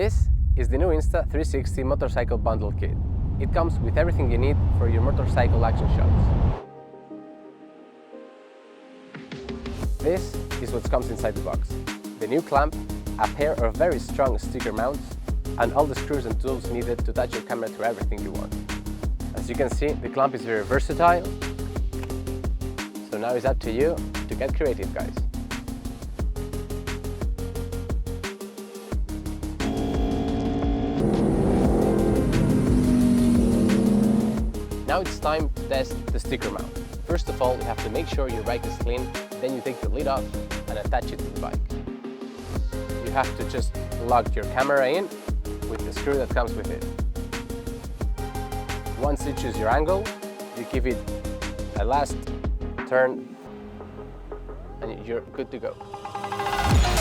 This is the new Insta360 motorcycle bundle kit. It comes with everything you need for your motorcycle action shots. This is what comes inside the box. The new clamp, a pair of very strong sticker mounts, and all the screws and tools needed to attach your camera to everything you want. As you can see, the clamp is very versatile, so now it's up to you to get creative, guys. Now it's time to test the sticker mount. First of all, you have to make sure your bike is clean, then you take the lid off and attach it to the bike. You have to just plug your camera in with the screw that comes with it. Once you choose your angle, you give it a last turn and you're good to go.